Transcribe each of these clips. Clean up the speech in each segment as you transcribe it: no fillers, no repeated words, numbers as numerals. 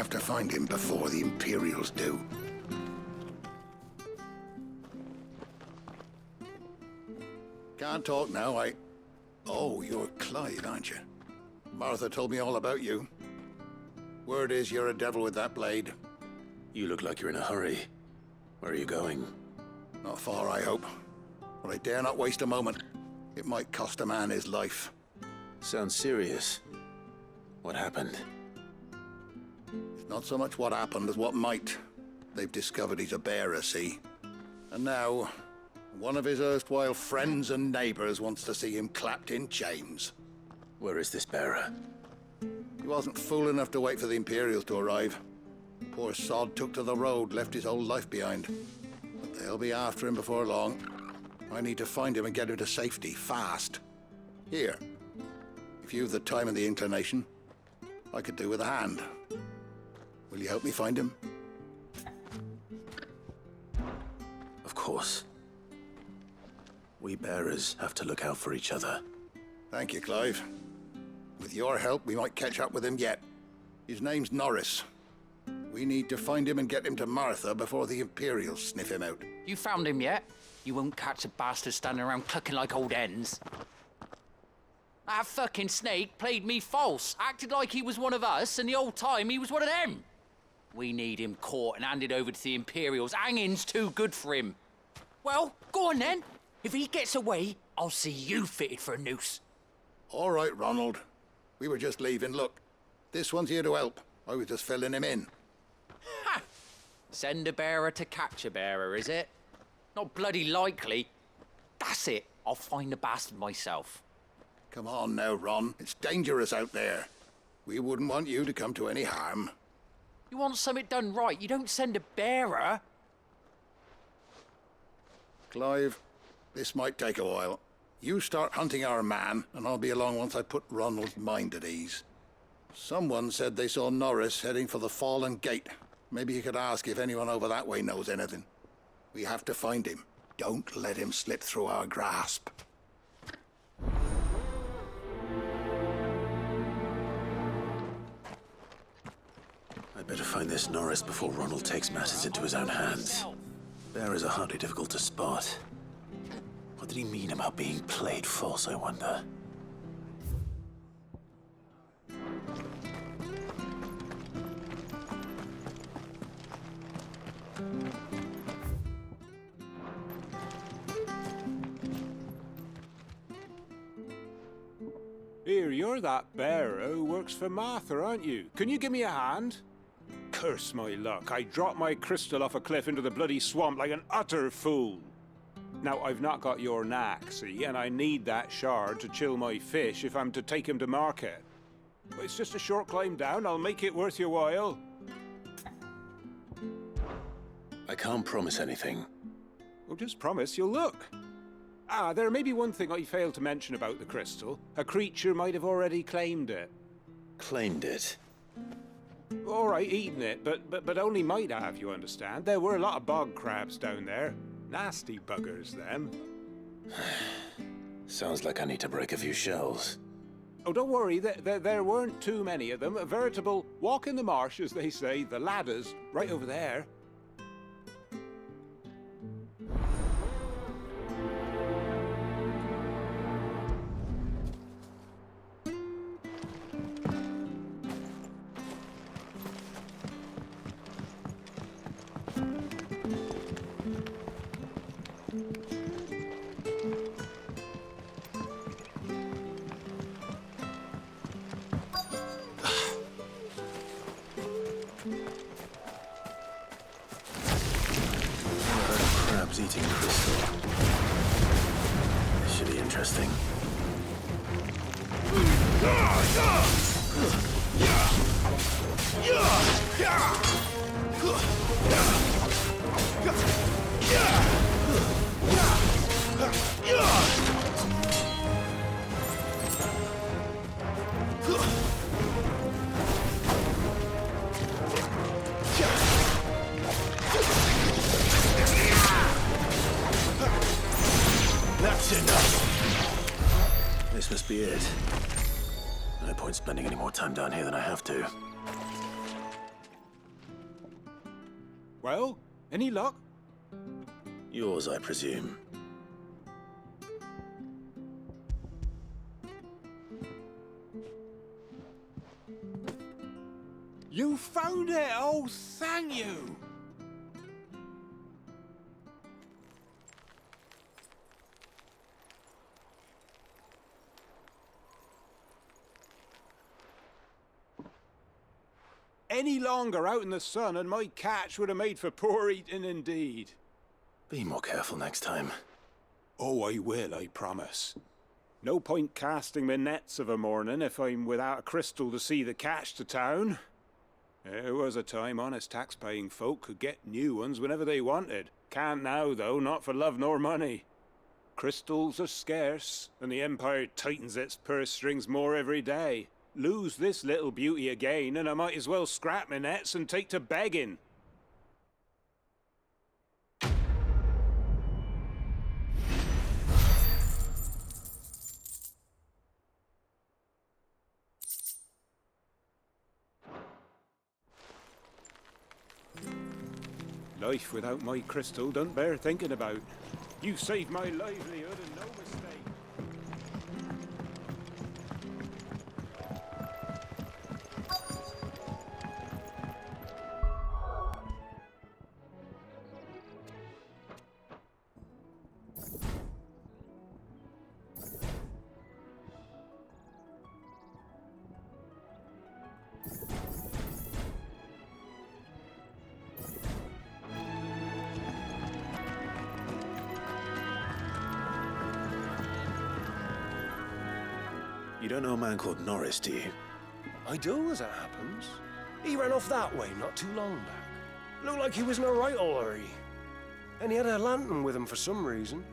have to find him before the Imperials do. Can't talk now, Oh, you're Clive, aren't you? Martha told me all about you. Word is you're a devil with that blade. You look like you're in a hurry. Where are you going? Not far, I hope. But I dare not waste a moment. It might cost a man his life. Sounds serious. What happened? It's not so much what happened as what might. They've discovered he's a bearer, see? And now, one of his erstwhile friends and neighbors wants to see him clapped in chains. Where is this bearer? He wasn't fool enough to wait for the Imperials to arrive. Poor sod took to the road, left his whole life behind. But they'll be after him before long. I need to find him and get him to safety, fast. Here, if you've the time and the inclination, I could do with a hand. Will you help me find him? Of course. We bearers have to look out for each other. Thank you, Clive. With your help, we might catch up with him yet. His name's Norris. We need to find him and get him to Martha before the Imperials sniff him out. You found him yet? You won't catch a bastard standing around clucking like old hens. That fucking snake played me false, acted like he was one of us, and the whole time he was one of them. We need him caught and handed over to the Imperials. Hanging's too good for him. Well, go on then. If he gets away, I'll see you fitted for a noose. All right, Ronald. We were just leaving. Look, this one's here to help. I was just filling him in. Ha! Send a bearer to catch a bearer, is it? Not bloody likely. That's it. I'll find the bastard myself. Come on now, Ron. It's dangerous out there. We wouldn't want you to come to any harm. You want something done right, you don't send a bearer. Clive, this might take a while. You start hunting our man, and I'll be along once I put Ronald's mind at ease. Someone said they saw Norris heading for the Fallen Gate. Maybe you could ask if anyone over that way knows anything. We have to find him. Don't let him slip through our grasp. I'd better find this Norris before Ronald takes matters into his own hands. Bearers are hardly difficult to spot. What did he mean about being played false, I wonder? Here, you're that bearer who works for Martha, aren't you? Can you give me a hand? Curse my luck, I dropped my crystal off a cliff into the bloody swamp like an utter fool. Now, I've not got your knack, see, and I need that shard to chill my fish if I'm to take him to market. But it's just a short climb down, I'll make it worth your while. I can't promise anything. Well, just promise you'll look. Ah, there may be one thing I failed to mention about the crystal. A creature might have already claimed it. Claimed it? All right, eaten it, but only might have, you understand. There were a lot of bog crabs down there. Nasty buggers, them. Sounds like I need to break a few shells. Oh, don't worry, there weren't too many of them. A veritable walk in the marsh, as they say. The ladder's right over there. Eating crystal. This should be interesting. That's enough! This must be it. No point spending any more time down here than I have to. Well, any luck? Yours, I presume. You found it! Oh, thank you! Any longer out in the sun and my catch would have made for poor eating indeed. Be more careful next time. Oh, I will, I promise. No point casting my nets of a morning if I'm without a crystal to see the catch to town. There was a time honest tax-paying folk could get new ones whenever they wanted. Can't now, though, not for love nor money. Crystals are scarce, and the Empire tightens its purse strings more every day. Lose this little beauty again, and I might as well scrap my nets and take to begging. Life without my crystal don't bear thinking about. You saved my livelihood and no mistake. You don't know a man called Norris, do you? I do, as it happens. He ran off that way not too long back. Looked like he was in a right hurry. And he had a lantern with him for some reason.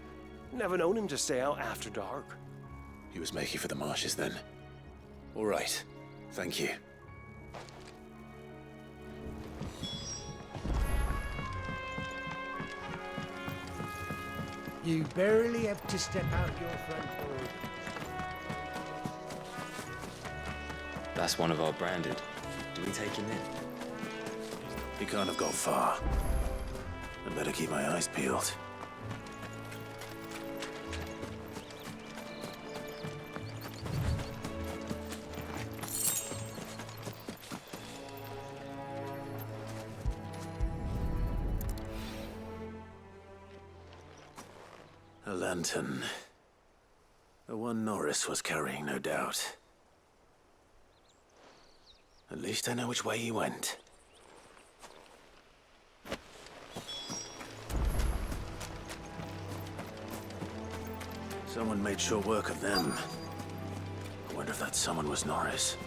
Never known him to stay out after dark. He was making for the marshes then. All right. Thank you. You barely have to step out your front door. That's one of our branded. Do we take him in? He can't have gone far. I better keep my eyes peeled. A lantern. The one Norris was carrying, no doubt. At least I know which way he went. Someone made sure work of them. I wonder if that someone was Norris.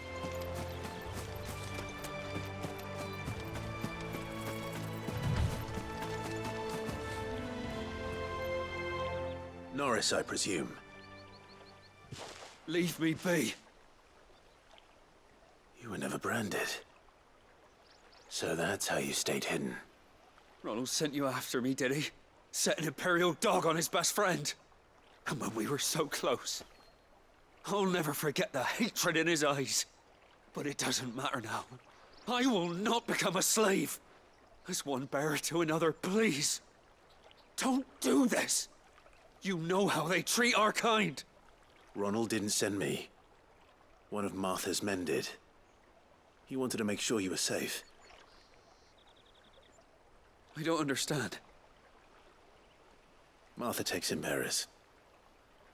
Norris, I presume. Leave me be. You were never branded. So that's how you stayed hidden. Ronald sent you after me, did he? Set an Imperial dog on his best friend. And when we were so close. I'll never forget the hatred in his eyes. But it doesn't matter now. I will not become a slave. As one bearer to another, please. Don't do this. You know how they treat our kind. Ronald didn't send me. One of Martha's men did. He wanted to make sure you were safe. I don't understand. Martha takes in bearers.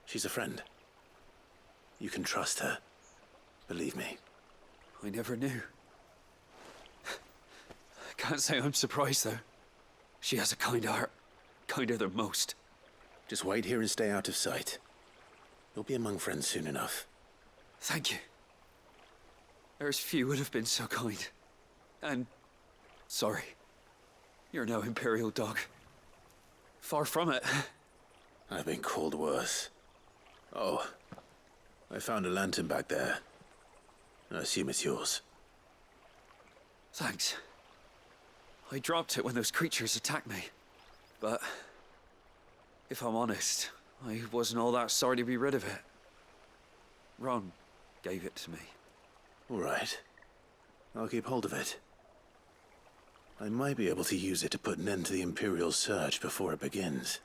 She's a friend. You can trust her. Believe me. I never knew. I can't say I'm surprised, though. She has a kind heart. Kinder than most. Just wait here and stay out of sight. You'll be among friends soon enough. Thank you. There's few would have been so kind. And sorry. You're no Imperial dog. Far from it. I've been called worse. Oh, I found a lantern back there. I assume it's yours. Thanks. I dropped it when those creatures attacked me. But if I'm honest, I wasn't all that sorry to be rid of it. Ron gave it to me. All right. I'll keep hold of it. I might be able to use it to put an end to the Imperial search before it begins.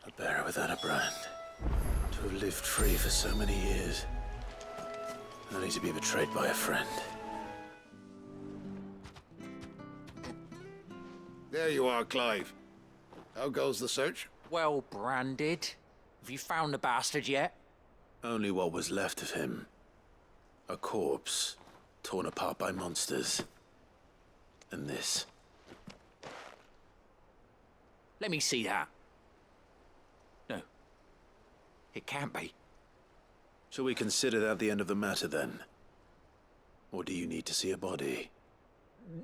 A bear without a brand. To have lived free for so many years. Only to be betrayed by a friend. There you are, Clive. How goes the search? Well branded. Have you found the bastard yet? Only what was left of him. A corpse, torn apart by monsters. And this. Let me see that. No. It can't be. Shall we consider that the end of the matter, then? Or do you need to see a body?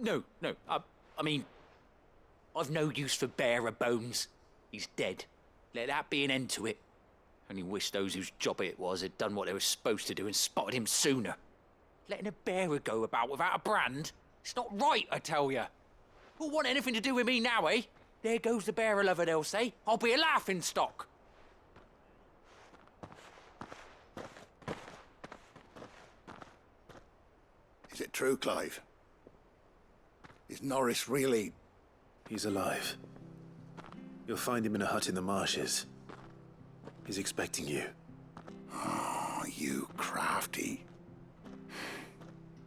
No. I mean, I've no use for bearer bones. He's dead. Let that be an end to it. Only wish those whose job it was had done what they were supposed to do and spotted him sooner. Letting a bearer go about without a brand? It's not right, I tell you. Who'll want anything to do with me now, eh? There goes the bearer lover, they'll say. I'll be a laughing stock. Is it true, Clive? Is Norris really... He's alive. You'll find him in a hut in the marshes. He's expecting you. Oh, you crafty.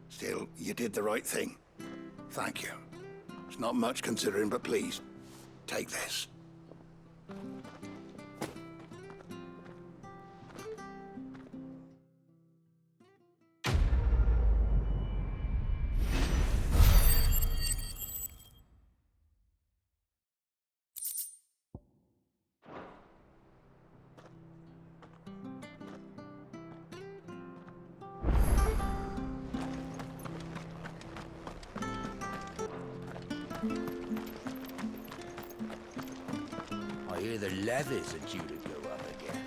Still, you did the right thing. Thank you. It's not much considering, but please, take this. I hear the leathers are due to go up again.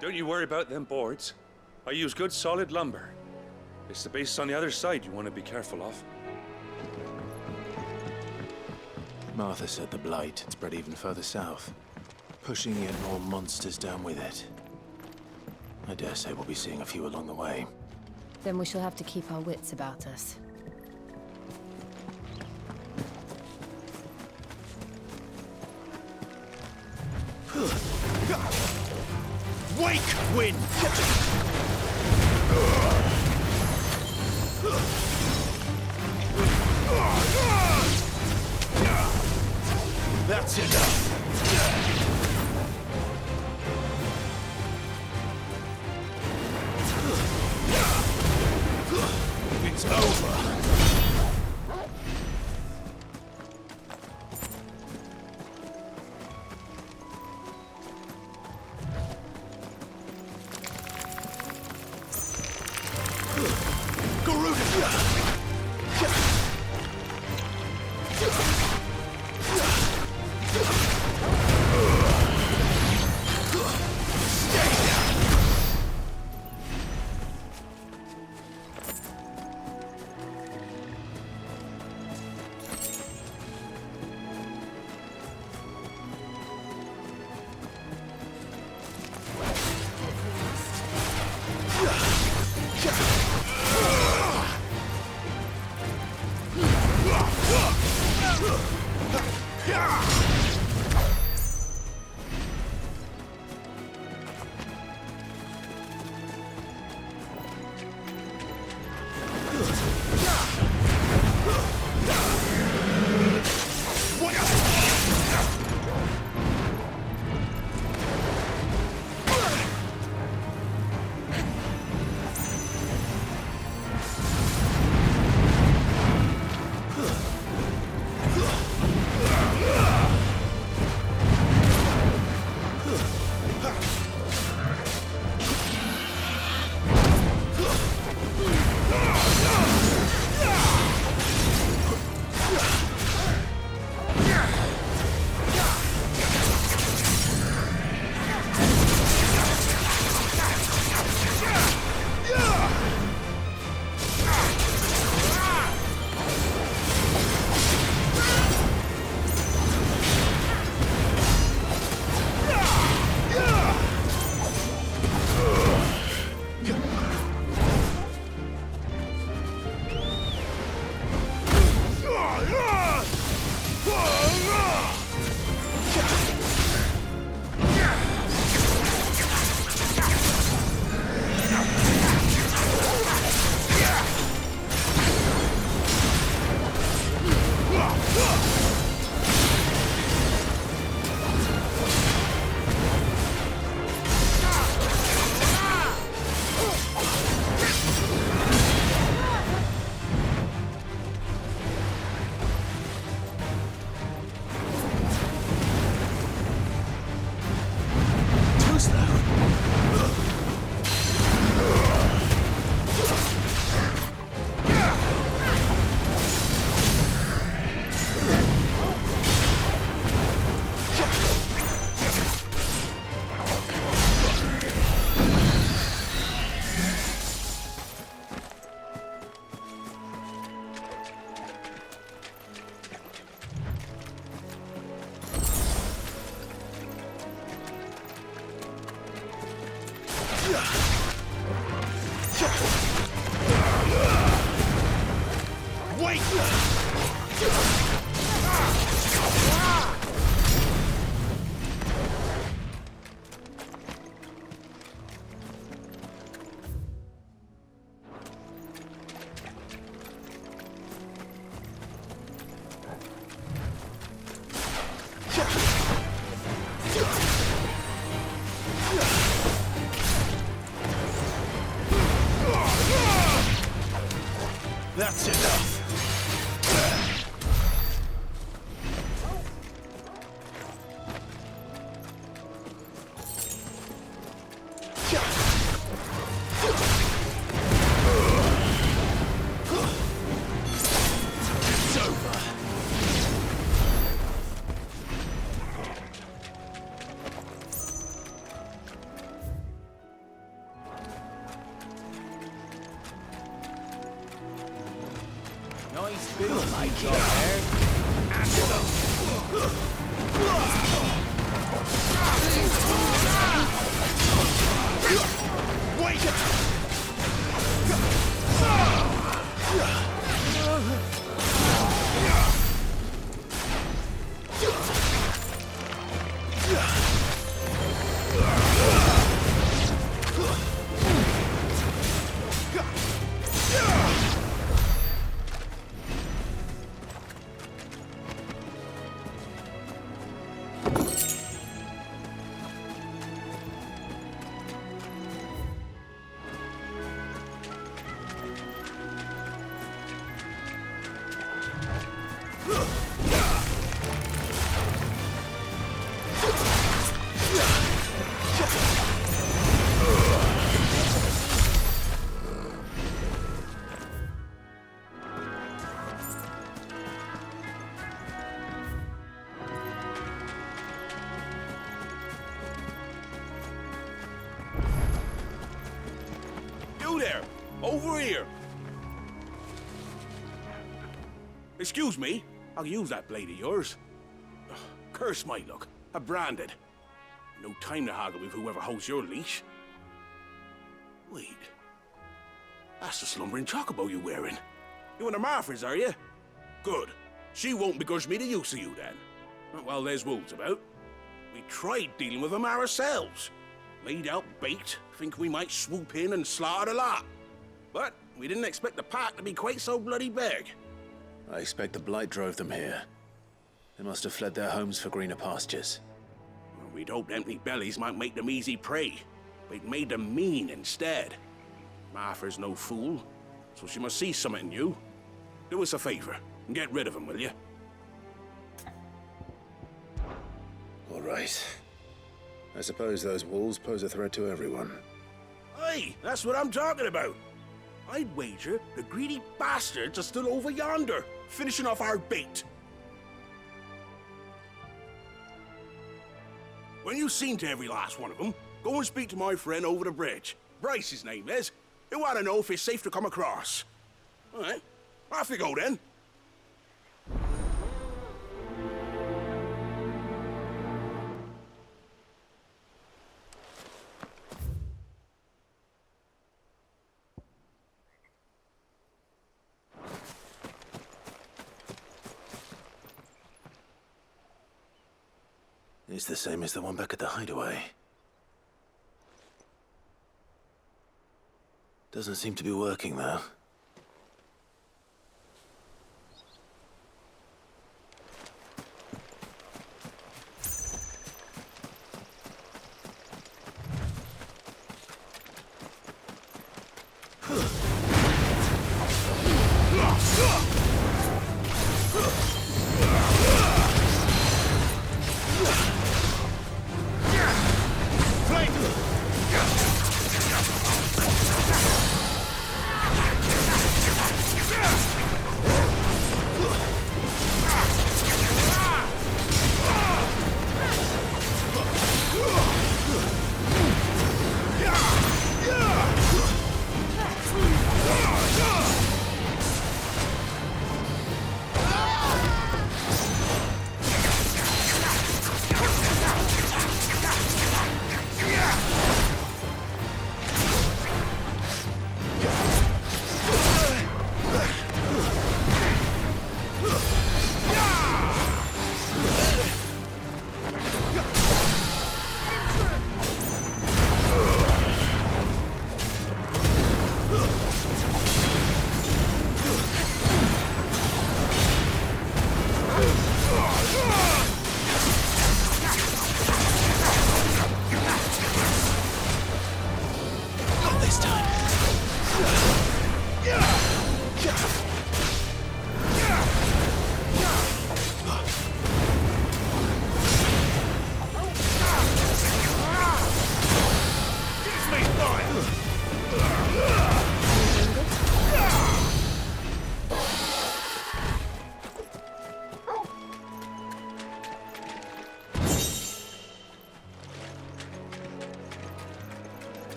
Don't you worry about them boards. I use good solid lumber. It's the base on the other side you want to be careful of. Martha said the blight had spread even further south, pushing yet more monsters down with it. I dare say we'll be seeing a few along the way. Then we shall have to keep our wits about us. Wake, wind! That's enough! It's over! Wait! That's enough. It's over. Nice build, mate, job there. Wait! You there! Over here! Excuse me, I'll use that blade of yours. Ugh, curse my luck, I'm branded. No time to haggle with whoever holds your leash. Wait, that's the slumbering chocobo you're wearing. You and the Marthas, are you? Good. She won't begrudge me the use of you then. Not while there's wolves about. We tried dealing with them ourselves. Laid out bait, think we might swoop in and slaughter the lot. But we didn't expect the pack to be quite so bloody big. I expect the blight drove them here. They must have fled their homes for greener pastures. Well, we'd hoped empty bellies might make them easy prey, but it made them mean instead. Martha's no fool, so she must see something in you. Do us a favor and get rid of them, will you? All right. I suppose those wolves pose a threat to everyone. Aye, that's what I'm talking about. I'd wager the greedy bastards are still over yonder, finishing off our bait. When you've seen to every last one of them, go and speak to my friend over the bridge. Bryce, his name is. He'll want to know if it's safe to come across. All right, off you go then. It's the same as the one back at the hideaway. Doesn't seem to be working, though.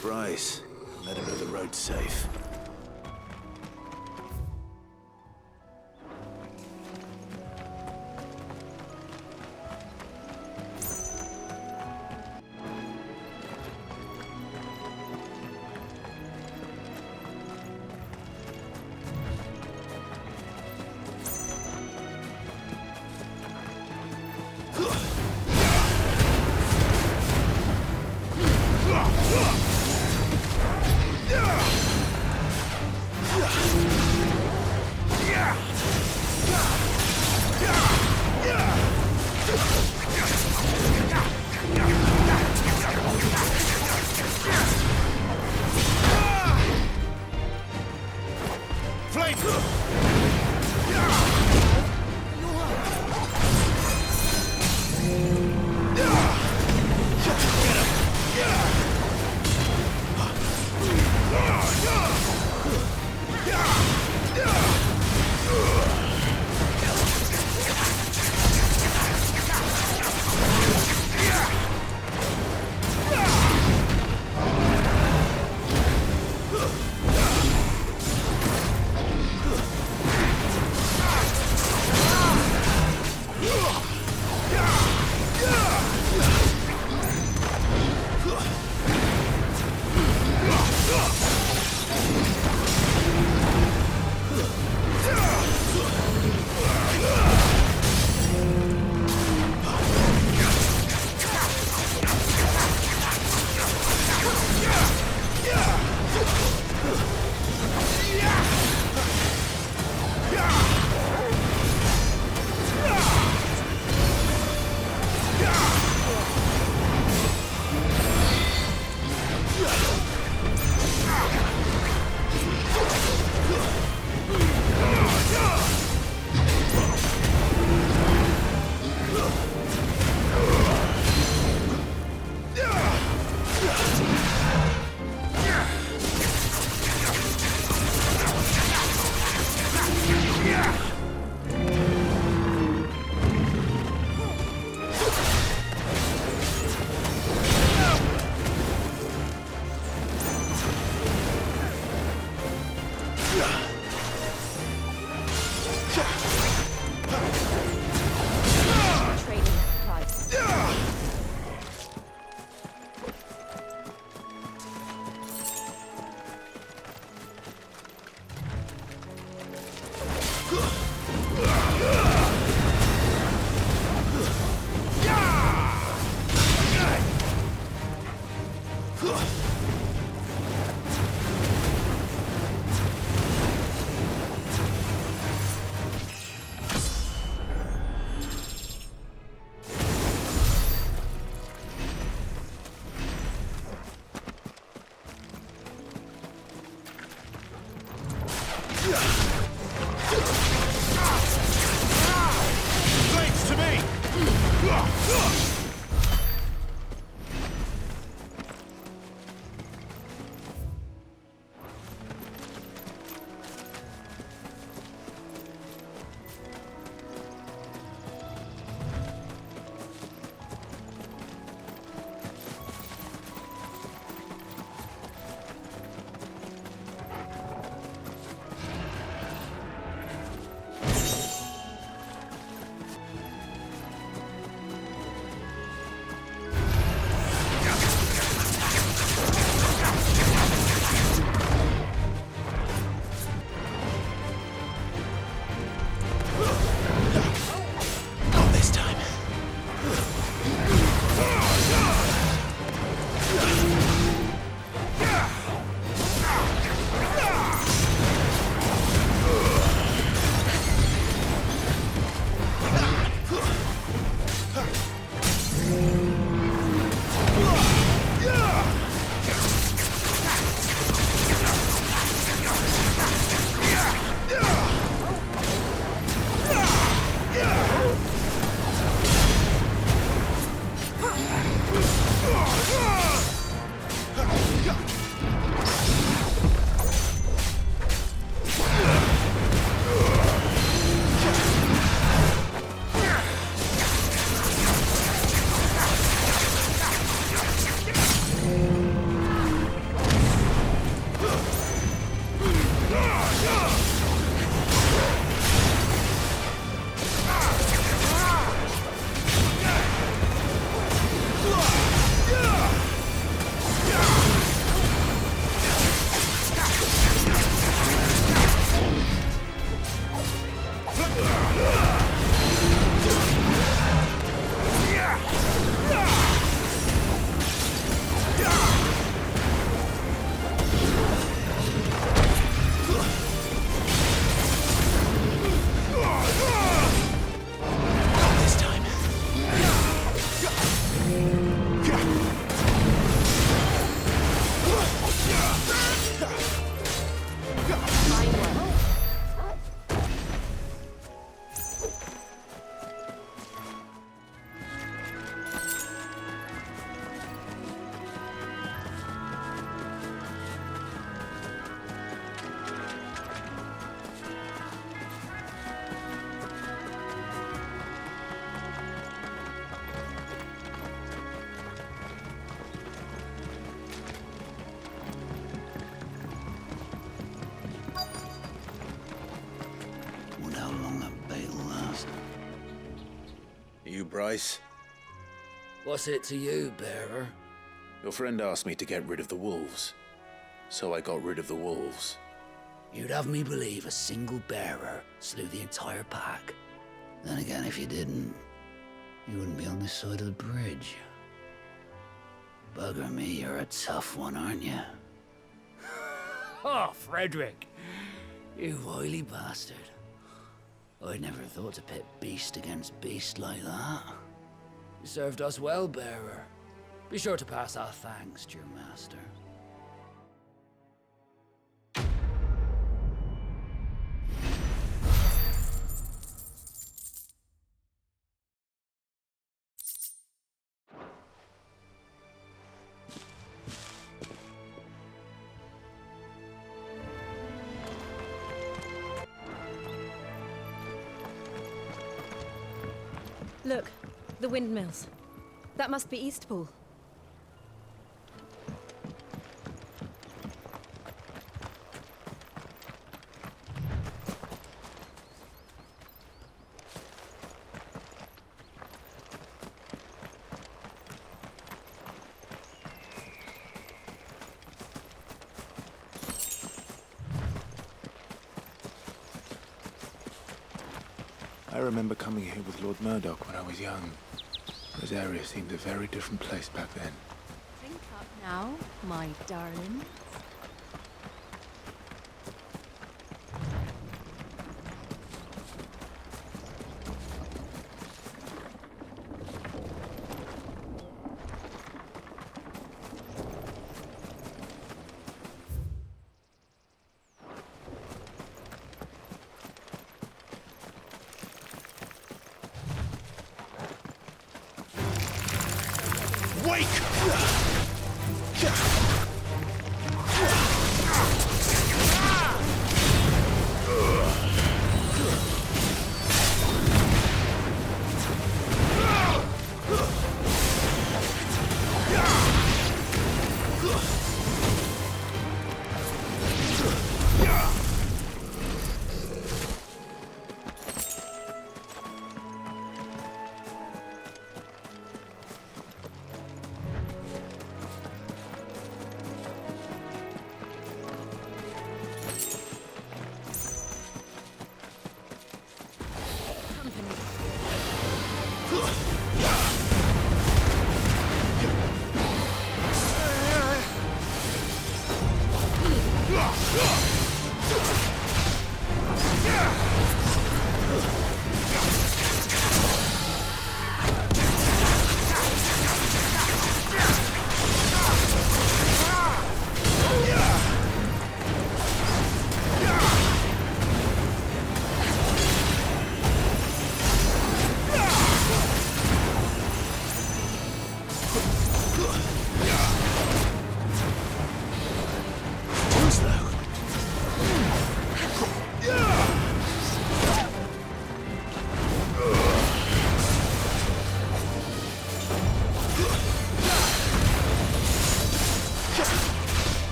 price. Let him know the road's safe. Fine work. Wonder how long that bait will last. You, Bryce? What's it to you, bearer? Your friend asked me to get rid of the wolves. So I got rid of the wolves. You'd have me believe a single bearer slew the entire pack. Then again, if you didn't, you wouldn't be on this side of the bridge. Bugger me, you're a tough one, aren't you? Oh, Frederick! You wily bastard. I'd never thought to pit beast against beast like that. You served us well, bearer. Be sure to pass our thanks to your master. Look, the windmills. That must be Eastpool. I remember coming here with Lord Murdoch when I was young. This area seemed a very different place back then. Drink up now, my darling.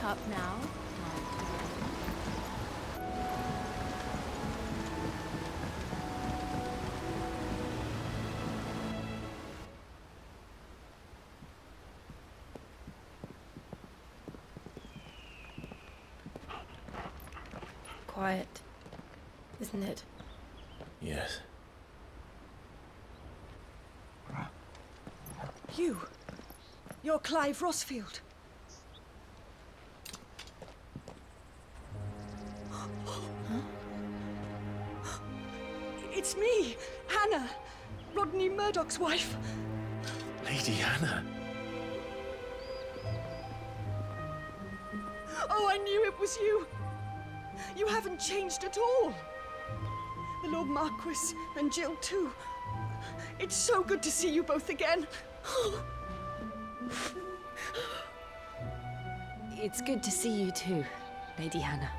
wake up now. Quiet, isn't it? Yes. You're Clive Rossfield. It's me, Hannah, Rodney Murdoch's wife. Lady Hannah. Oh, I knew it was you. You haven't changed at all. The Lord Marquis and Jill too. It's so good to see you both again. It's good to see you too, Lady Hannah.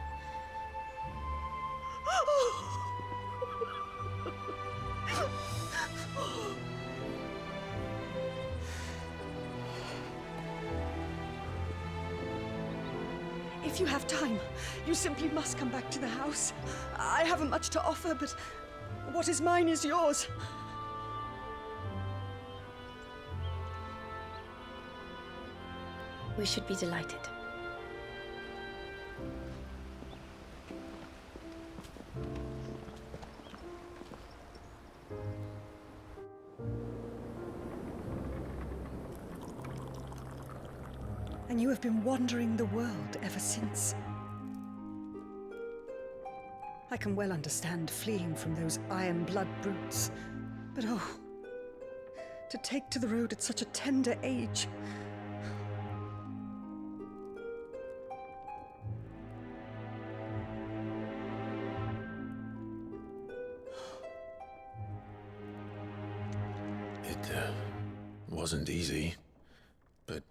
If you have time, you simply must come back to the house. I haven't much to offer, but what is mine is yours. We should be delighted. And you have been wandering the world ever since. I can well understand fleeing from those iron blood brutes, but oh, to take to the road at such a tender age. It wasn't easy, but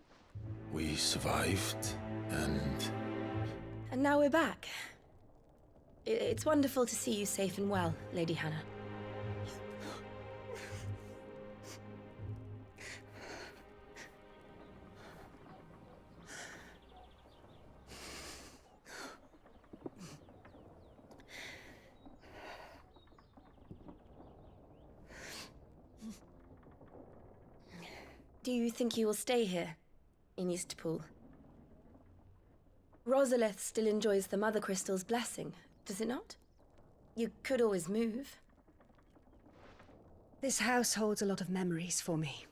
we survived, and... And now we're back. It's wonderful to see you safe and well, Lady Hannah. Do you think you will stay here, in Eastpool? Rosalith still enjoys the Mother Crystal's blessing, does it not? You could always move. This house holds a lot of memories for me.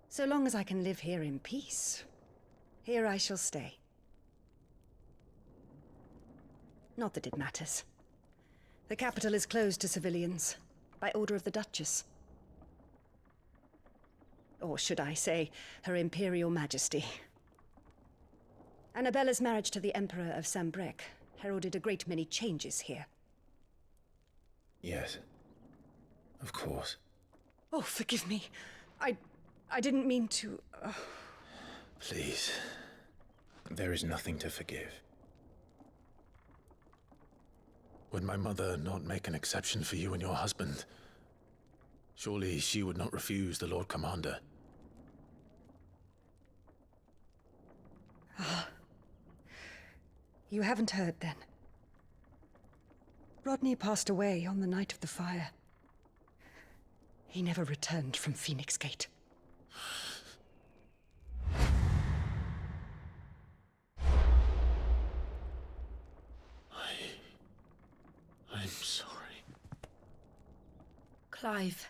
So long as I can live here in peace, here I shall stay. Not that it matters. The capital is closed to civilians, by order of the Duchess. Or should I say, Her Imperial Majesty. Annabella's marriage to the Emperor of Sambrec heralded a great many changes here. Yes. Of course. Oh, forgive me. I didn't mean to... Please. There is nothing to forgive. Would my mother not make an exception for you and your husband? Surely she would not refuse the Lord Commander. You haven't heard, then. Rodney passed away on the night of the fire. He never returned from Phoenix Gate. I'm sorry. Clive.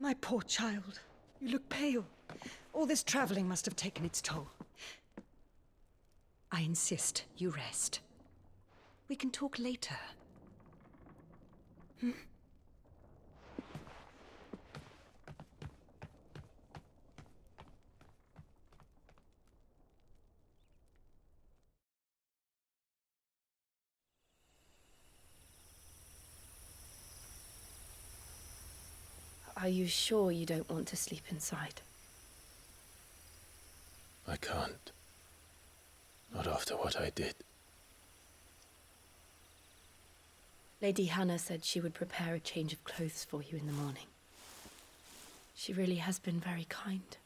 My poor child. You look pale. All this traveling must have taken its toll. I insist you rest. We can talk later. Hmm? Are you sure you don't want to sleep inside? I can't. Not after what I did. Lady Hannah said she would prepare a change of clothes for you in the morning. She really has been very kind.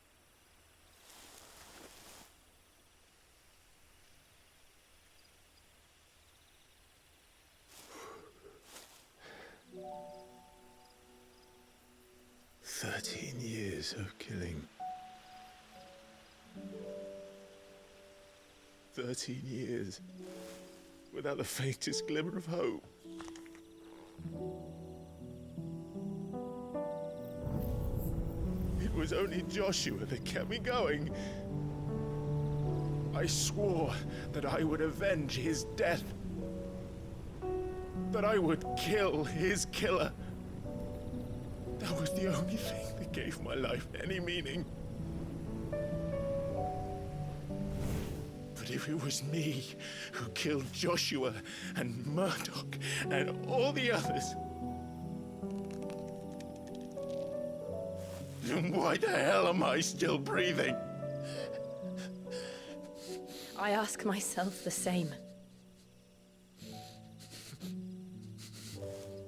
Years of killing. 13 years without the faintest glimmer of hope. It was only Joshua that kept me going. I swore that I would avenge his death. That I would kill his killer. That was the only thing that gave my life any meaning. But if it was me who killed Joshua and Murdoch and all the others, then why the hell am I still breathing? I ask myself the same.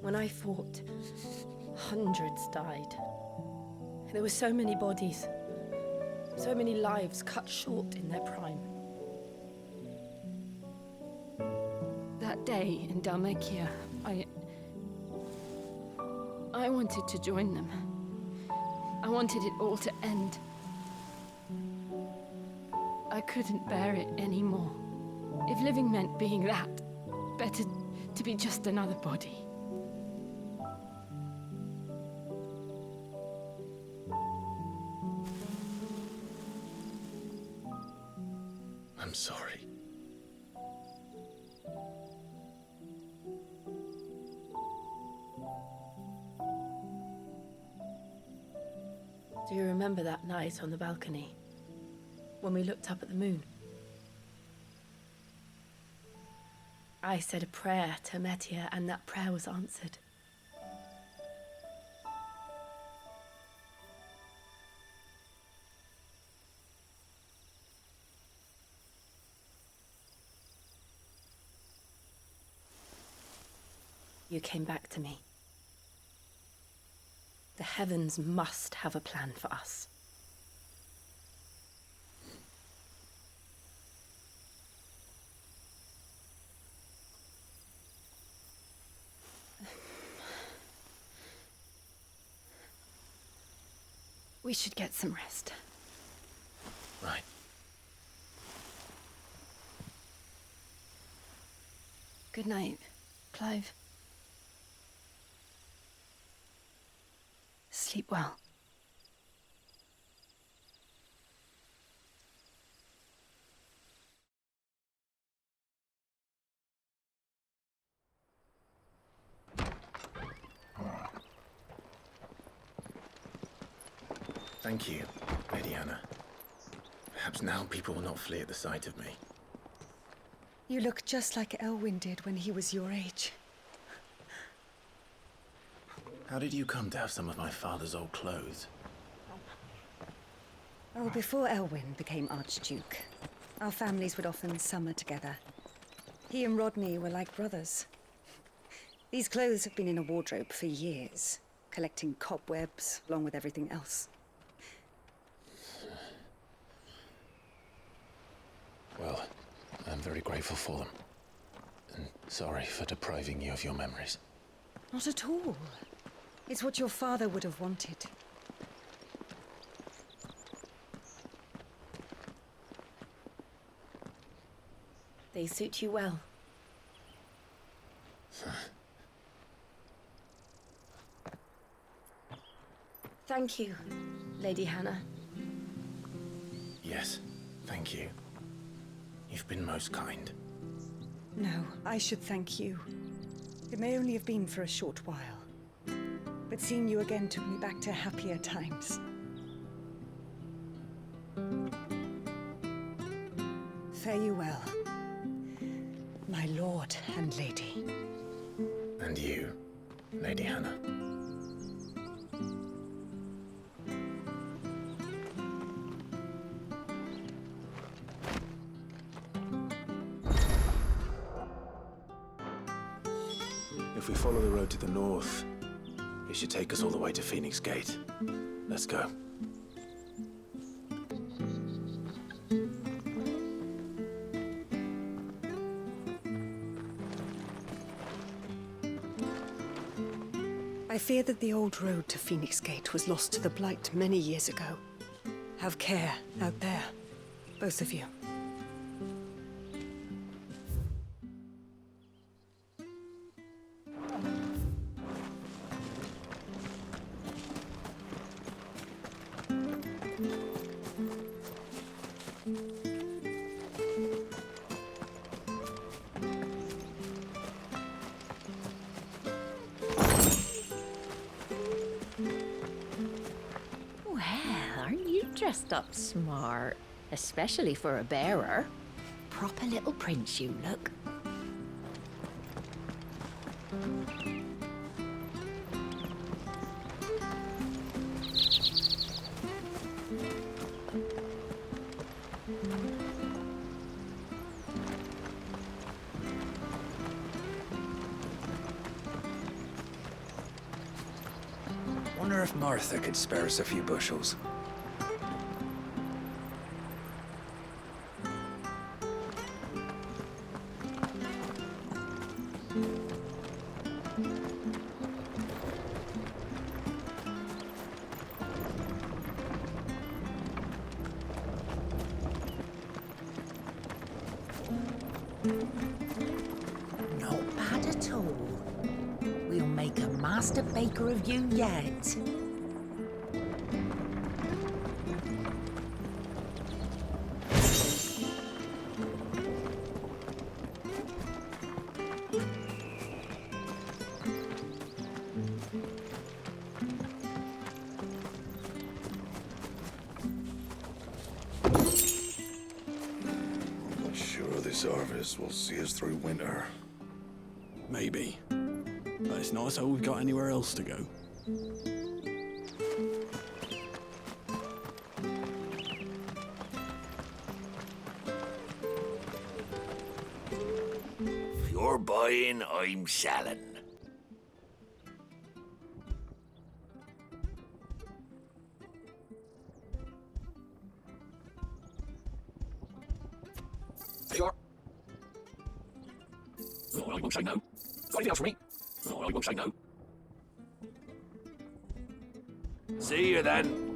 When I fought, hundreds died. There were so many bodies, so many lives cut short in their prime. That day in Dalmacia, I wanted to join them. I wanted it all to end. I couldn't bear it anymore. If living meant being that, better to be just another body. I'm sorry. Do you remember that night on the balcony, when we looked up at the moon? I said a prayer to Metia, and that prayer was answered. You came back to me. The heavens must have a plan for us. We should get some rest. Right. Good night, Clive. Sleep well. Thank you, Lady Anna. Perhaps now people will not flee at the sight of me. You look just like Elwin did when he was your age. How did you come to have some of my father's old clothes? Oh, before Elwin became Archduke, our families would often summer together. He and Rodney were like brothers. These clothes have been in a wardrobe for years, collecting cobwebs along with everything else. Well, I'm very grateful for them. And sorry for depriving you of your memories. Not at all. It's what your father would have wanted. They suit you well. Thank you, Lady Hannah. Yes, thank you. You've been most kind. No, I should thank you. It may only have been for a short while. But seeing you again took me back to happier times. Fare you well, my lord and lady. And you, Lady Hannah. If we follow the road to the north, it should take us all the way to Phoenix Gate. Let's go. I fear that the old road to Phoenix Gate was lost to the Blight many years ago. Have care out there, both of you. Dressed up smart, especially for a bearer. Proper little prince you look. Wonder if Martha could spare us a few bushels. Not bad at all. We'll make a master baker of you yet. Harvest will see us through winter. Maybe. But it's not as though we've got anywhere else to go. If you're buying, I'm selling. I won't say no. Got anything else for me? I won't say no. See you then.